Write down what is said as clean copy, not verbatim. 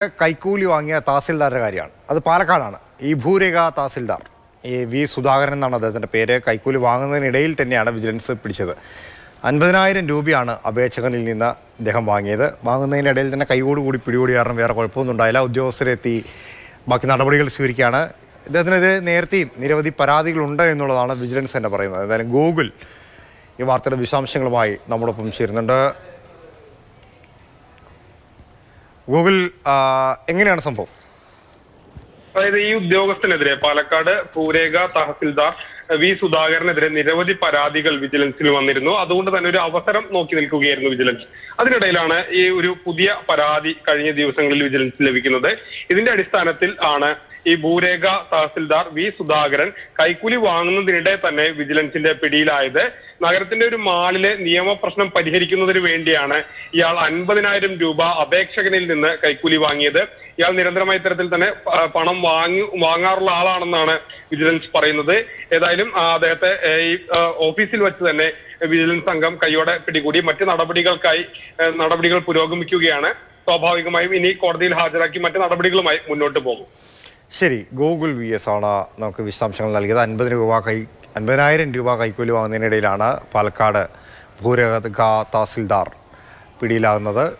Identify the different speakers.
Speaker 1: കൈക്കൂലി വാങ്ങിയ തഹസിൽദാരുടെ കാര്യമാണ്. അത് പാലക്കാടാണ്. ഈ ഭൂരേഖ തഹസിൽദാർ ഈ വി സുധാകരൻ എന്നാണ് അദ്ദേഹത്തിൻ്റെ പേര്. കൈക്കൂലി വാങ്ങുന്നതിനിടയിൽ തന്നെയാണ് വിജിലൻസ് പിടിച്ചത്. 50,000 രൂപയാണ് അപേക്ഷകനിൽ നിന്ന് ഇദ്ദേഹം വാങ്ങിയത്. വാങ്ങുന്നതിനിടയിൽ തന്നെ കൈയോടുകൂടി പിടികൂടി കാരണം വേറെ കുഴപ്പമൊന്നും ഉണ്ടായില്ല. ഉദ്യോഗസ്ഥരെത്തി ബാക്കി നടപടികൾ സ്വീകരിക്കുകയാണ്. ഇദ്ദേഹത്തിനെതിരെ നേരത്തെയും നിരവധി പരാതികളുണ്ട് എന്നുള്ളതാണ് വിജിലൻസ് തന്നെ പറയുന്നത്. എന്തായാലും ഗൂഗിൾ ഈ വാർത്തയുടെ വിശദാംശങ്ങളുമായി നമ്മോടൊപ്പം ചേരുന്നുണ്ട്. ഗൂഗിൾ, എങ്ങനെയാണ് സംഭവം?
Speaker 2: അതായത് ഈ ഉദ്യോഗസ്ഥനെതിരെ പാലക്കാട് ഭൂരേഖ തഹസിൽദാർ വി സുധാകരനെതിരെ നിരവധി പരാതികൾ വിജിലൻസിൽ വന്നിരുന്നു. അതുകൊണ്ട് തന്നെ ഒരു അവസരം നോക്കി നിൽക്കുകയായിരുന്നു വിജിലൻസ്. അതിനിടയിലാണ് ഈ ഒരു പുതിയ പരാതി കഴിഞ്ഞ ദിവസങ്ങളിൽ വിജിലൻസ് ലഭിക്കുന്നത്. ഇതിന്റെ അടിസ്ഥാനത്തിൽ ആണ് ഈ ഭൂരേഖ തഹസിൽദാർ വി സുധാകരൻ കൈക്കൂലി വാങ്ങുന്നതിനിടെ തന്നെ വിജിലൻസിന്റെ പിടിയിലായത്. നഗരത്തിന്റെ ഒരു മാളിലെ നിയമപ്രശ്നം പരിഹരിക്കുന്നതിന് വേണ്ടിയാണ് ഇയാൾ 50,000 രൂപ അപേക്ഷകനിൽ നിന്ന് കൈക്കൂലി വാങ്ങിയത്. ഇയാൾ നിരന്തരമായ ഇത്തരത്തിൽ തന്നെ പണം വാങ്ങാറുള്ള ആളാണെന്നാണ് വിജിലൻസ് പറയുന്നത്. ഏതായാലും അദ്ദേഹത്തെ ഈ ഓഫീസിൽ വെച്ച് തന്നെ വിജിലൻസ് സംഘം കൈയോടെ പിടികൂടി. മറ്റ് നടപടികൾ പുരോഗമിക്കുകയാണ്. സ്വാഭാവികമായും ഇനി കോടതിയിൽ ഹാജരാക്കി മറ്റ് നടപടികളുമായി മുന്നോട്ട് പോകും.
Speaker 1: ശരി, ഗൂഗിൾ വി എസ് ആണ് നമുക്ക് വിശദാംശങ്ങൾ നൽകിയത്. 50,000 രൂപ കൈക്കൂലി വാങ്ങുന്നതിനിടയിലാണ് പാലക്കാട് ഭൂരേഖ തഹസിൽദാർ പിടിയിലാകുന്നത്.